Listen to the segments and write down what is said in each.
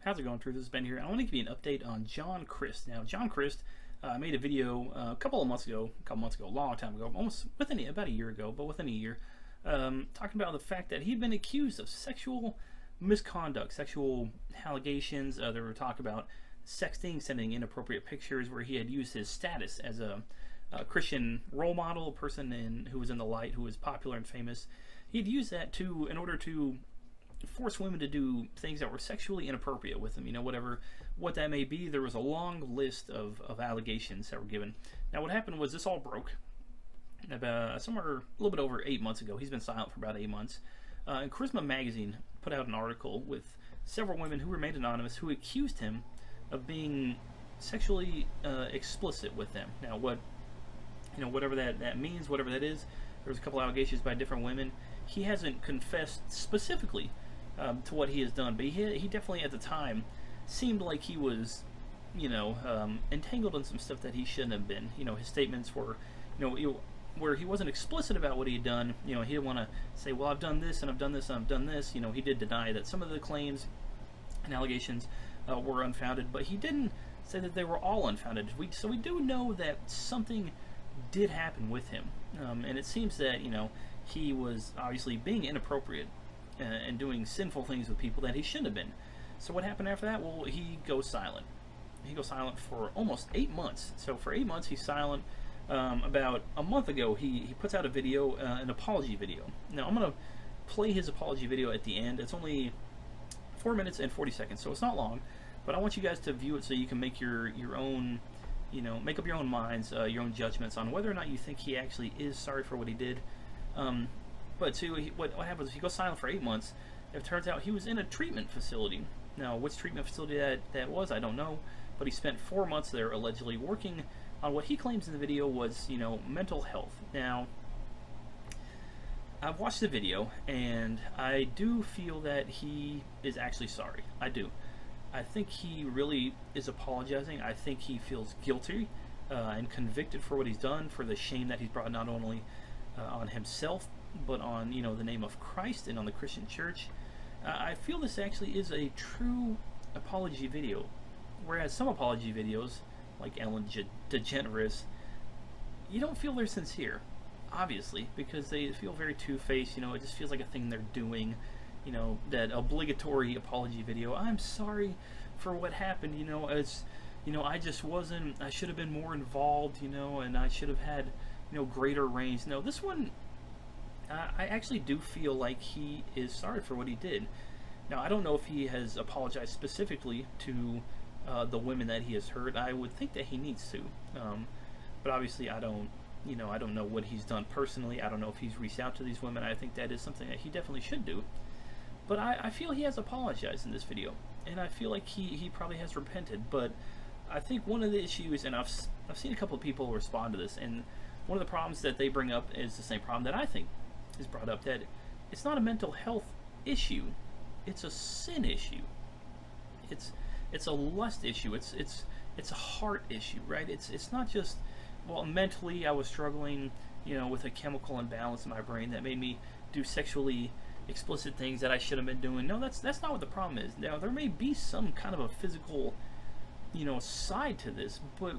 How's it going, Truth? This is Ben here. I want to give you an update on John Crist. Now, John Crist made a video a couple months ago, a long time ago, almost about a year ago, but within a year, talking about the fact that he'd been accused of sexual misconduct, sexual allegations. There were talk about sexting, sending inappropriate pictures, where he had used his status as a Christian role model, a person who was in the light, who was popular and famous. He'd used that in order to force women to do things that were sexually inappropriate with him, what that may be. There was a long list of allegations that were given. Now, what happened was this all broke about somewhere a little bit over 8 months ago. He's been silent for about 8 months. And Charisma magazine put out an article with several women who remained anonymous who accused him of being sexually explicit with them. Now, whatever that means, whatever that is, there was a couple allegations by different women. He hasn't confessed specifically to what he has done, but he definitely at the time seemed like he was, entangled in some stuff that he shouldn't have been. His statements were, where he wasn't explicit about what he had done. He didn't want to say, well, I've done this and I've done this and I've done this. He did deny that some of the claims and allegations were unfounded, but he didn't say that they were all unfounded. So we do know that something did happen with him, and it seems that he was obviously being inappropriate and doing sinful things with people that he shouldn't have been. So what happened after that? Well, he goes silent. He goes silent for almost 8 months. So for 8 months he's silent. About a month ago he puts out a video, an apology video. Now I'm going to play his apology video at the end. It's only 4 minutes and 40 seconds, so it's not long, but I want you guys to view it so you can make your own, make up your own minds, your own judgments on whether or not you think he actually is sorry for what he did. But what happens is he goes silent for 8 months. It turns out he was in a treatment facility. Now, which treatment facility that was, I don't know, but he spent 4 months there allegedly working on what he claims in the video was, mental health. Now, I've watched the video, and I do feel that he is actually sorry. I do. I think he really is apologizing. I think he feels guilty and convicted for what he's done, for the shame that he's brought not only on himself, but on the name of Christ and on the Christian church. I feel this actually is a true apology video, whereas some apology videos, like Ellen Degeneres, you don't feel they're sincere, obviously, because they feel very two-faced. It just feels like a thing they're doing. That obligatory apology video. I'm sorry for what happened. I just wasn't. I should have been more involved. And I should have had greater range. No, this one, I actually do feel like he is sorry for what he did. Now, I don't know if he has apologized specifically to the women that he has hurt. I would think that he needs to, but obviously I don't know what he's done personally. I don't know if he's reached out to these women. I think that is something that he definitely should do. But I feel he has apologized in this video, and I feel like he probably has repented. But I think one of the issues, and I've seen a couple of people respond to this, and one of the problems that they bring up is the same problem that I think is brought up, that it's not a mental health issue, it's a sin issue. It's a lust issue. It's a heart issue, right? It's not just, well, mentally I was struggling, with a chemical imbalance in my brain that made me do sexually explicit things that I should have been doing. No, that's not what the problem is. Now, there may be some kind of a physical, side to this, but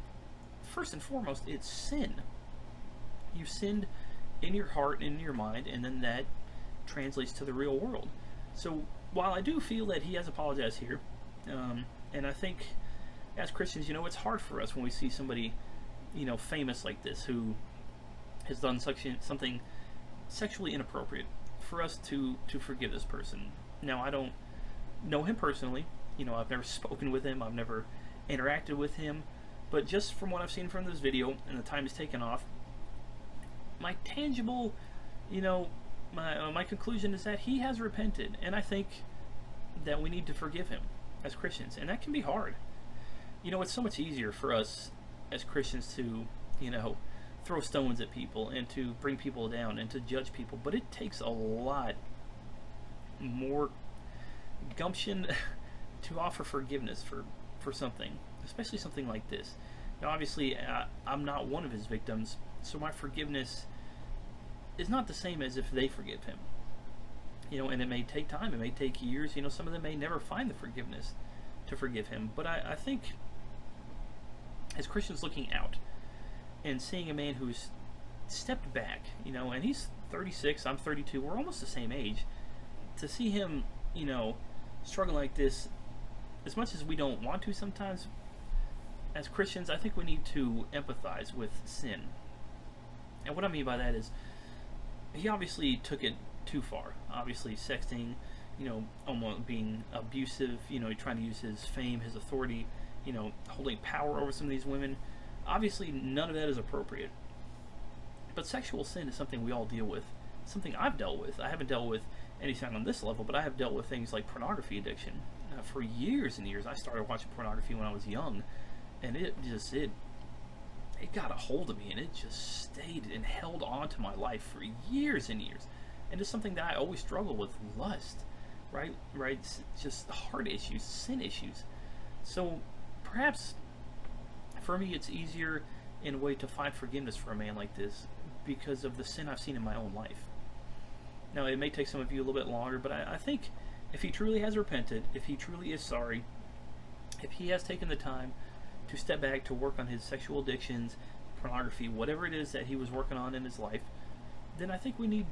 first and foremost, it's sin. You sinned in your heart and in your mind, and then that translates to the real world. So while I do feel that he has apologized here, and I think as Christians, it's hard for us when we see somebody, famous like this, who has done something sexually inappropriate, for us to forgive this person. Now, I don't know him personally. I've never spoken with him. I've never interacted with him. But just from what I've seen from this video and the time he's taken off, my tangible, my conclusion is that he has repented, and I think that we need to forgive him as Christians, and that can be hard. It's so much easier for us as Christians to, throw stones at people and to bring people down and to judge people, but it takes a lot more gumption to offer forgiveness for something, especially something like this. Now, obviously, I'm not one of his victims, so my forgiveness is not the same as if they forgive him. And it may take time, it may take years. Some of them may never find the forgiveness to forgive him. But I think as Christians looking out and seeing a man who's stepped back, and he's 36, I'm 32, we're almost the same age, to see him, struggle like this, as much as we don't want to sometimes, as Christians, I think we need to empathize with sin. And what I mean by that is, he obviously took it too far. Obviously, sexting, almost being abusive, trying to use his fame, his authority, holding power over some of these women. Obviously, none of that is appropriate. But sexual sin is something we all deal with. It's something I've dealt with. I haven't dealt with anything on this level, but I have dealt with things like pornography addiction. For years and years, I started watching pornography when I was young, and it got a hold of me, and it just stayed and held on to my life for years and years. And it's something that I always struggle with: lust, right? It's just heart issues, sin issues. So perhaps for me, it's easier in a way to find forgiveness for a man like this because of the sin I've seen in my own life. Now, it may take some of you a little bit longer, but I think if he truly has repented, if he truly is sorry, if he has taken the time to step back to work on his sexual addictions, pornography, whatever it is that he was working on in his life, then I think we need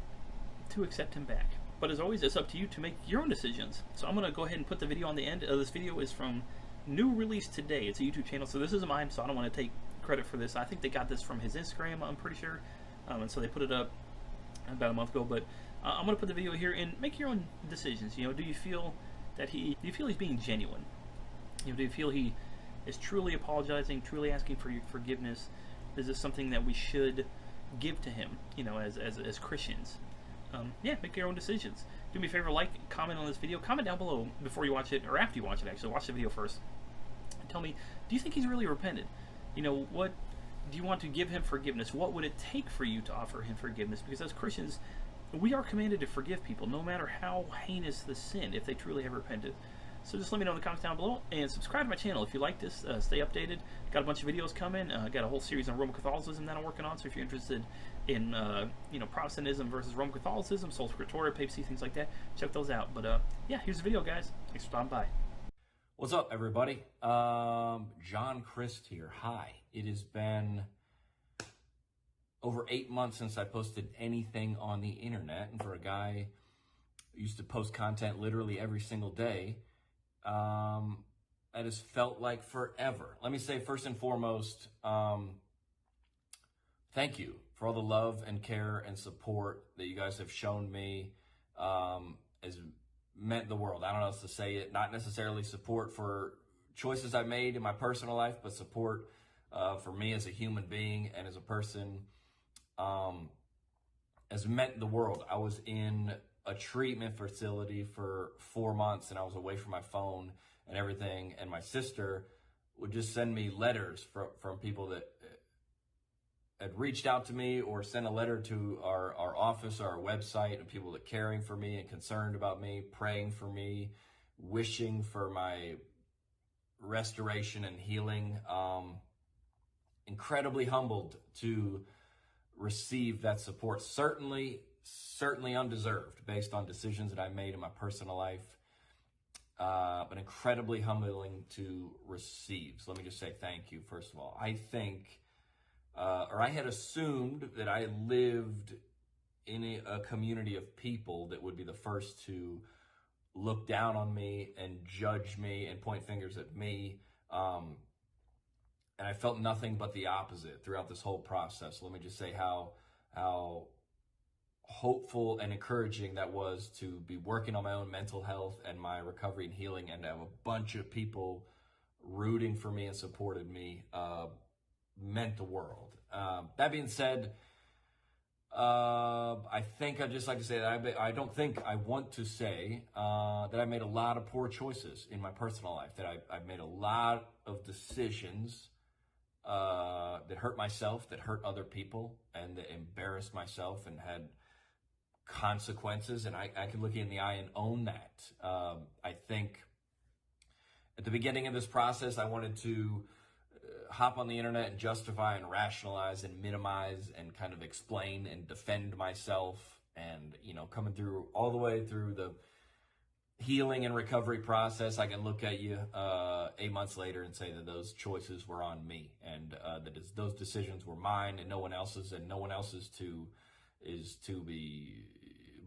to accept him back. But as always, it's up to you to make your own decisions. So I'm going to go ahead and put the video on the end. This video is from new release today. It's a YouTube channel, so this isn't mine, so I don't want to take credit for this. I think they got this from his Instagram, I'm pretty sure. And so they put it up about a month ago. But I'm going to put the video here and make your own decisions. Do you feel that do you feel he's being genuine? Do you feel he is truly apologizing, truly asking for your forgiveness? Is this something that we should give to him, as Christians? Make your own decisions. Do me a favor, like, comment on this video. Comment down below before you watch it, or after you watch it, actually. Watch the video first. And tell me, do you think he's really repented? What do you want to give him forgiveness? What would it take for you to offer him forgiveness? Because as Christians, we are commanded to forgive people, no matter how heinous the sin, if they truly have repented. So just let me know in the comments down below, and subscribe to my channel if you like this. Stay updated. Got a bunch of videos coming. Got a whole series on Roman Catholicism that I'm working on. So if you're interested in Protestantism versus Roman Catholicism, Sola Scriptura, papacy, things like that, check those out. But here's the video, guys. Thanks for stopping by. What's up, everybody? John Crist here. Hi. It has been over 8 months since I posted anything on the internet, and for a guy who used to post content literally every single day, that has felt like forever. Let me say, first and foremost, thank you for all the love and care and support that you guys have shown me. Has meant the world. I don't know how else to say it. Not necessarily support for choices I made in my personal life, but support for me as a human being and as a person has meant the world. I was in a treatment facility for 4 months, and I was away from my phone and everything, and my sister would just send me letters from people that had reached out to me, or sent a letter to our office or our website, and people that caring for me and concerned about me, praying for me, wishing for my restoration and healing. Incredibly humbled to receive that support. Certainly undeserved based on decisions that I made in my personal life, but incredibly humbling to receive. So let me just say thank you, first of all. I think, or I had assumed that I lived in a community of people that would be the first to look down on me and judge me and point fingers at me. And I felt nothing but the opposite throughout this whole process. Let me just say how hopeful and encouraging that was to be working on my own mental health and my recovery and healing, and to have a bunch of people rooting for me and supported me meant the world. That being said, I think I'd just like to say that I don't think I want to say that I made a lot of poor choices in my personal life, that I've made a lot of decisions that hurt myself, that hurt other people, and that embarrassed myself and had consequences. And I can look you in the eye and own that. I think at the beginning of this process, I wanted to hop on the internet and justify and rationalize and minimize and kind of explain and defend myself, and coming through all the way through the healing and recovery process, I can look at you 8 months later and say that those choices were on me, and those decisions were mine and no one else's, and no one else's is to be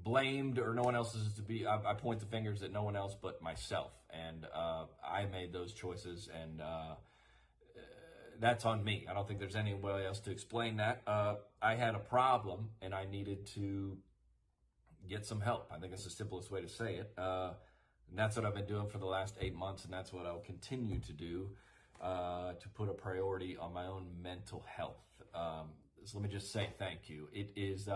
blamed, or no one else is to be. I point the fingers at no one else but myself, and I made those choices, and that's on me. I don't think there's anybody else to explain that. I had a problem and I needed to get some help. I think that's the simplest way to say it. And that's what I've been doing for the last 8 months, and that's what I'll continue to do, to put a priority on my own mental health. So let me just say thank you. It is,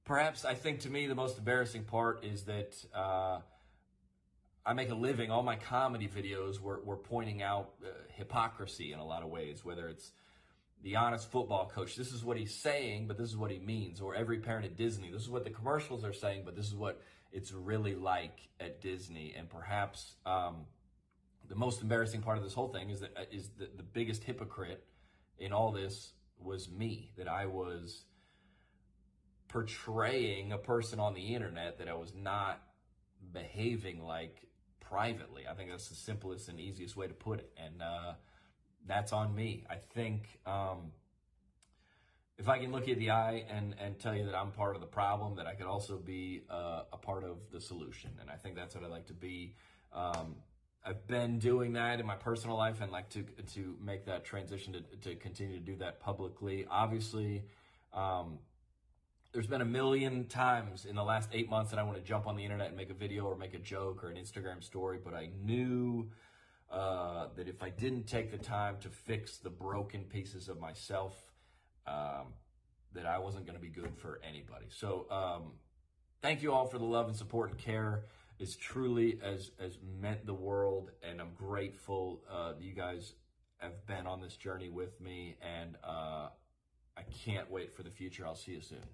perhaps, I think, to me, the most embarrassing part is that I make a living. All my comedy videos were pointing out hypocrisy in a lot of ways, whether it's the honest football coach, this is what he's saying, but this is what he means. Or every parent at Disney, this is what the commercials are saying, but this is what it's really like at Disney. And perhaps the most embarrassing part of this whole thing is that the biggest hypocrite in all this was me, that I was portraying a person on the internet that I was not behaving like privately. I think that's the simplest and easiest way to put it. And that's on me. I think if I can look you in the eye and tell you that I'm part of the problem, that I could also be a part of the solution. And I think that's what I like to be. I've been doing that in my personal life, and like to make that transition to continue to do that publicly. Obviously, there's been a million times in the last 8 months that I want to jump on the internet and make a video or make a joke or an Instagram story, but I knew that if I didn't take the time to fix the broken pieces of myself, that I wasn't going to be good for anybody. So thank you all for the love and support and care. It's truly has meant the world, and I'm grateful that you guys have been on this journey with me, and I can't wait for the future. I'll see you soon.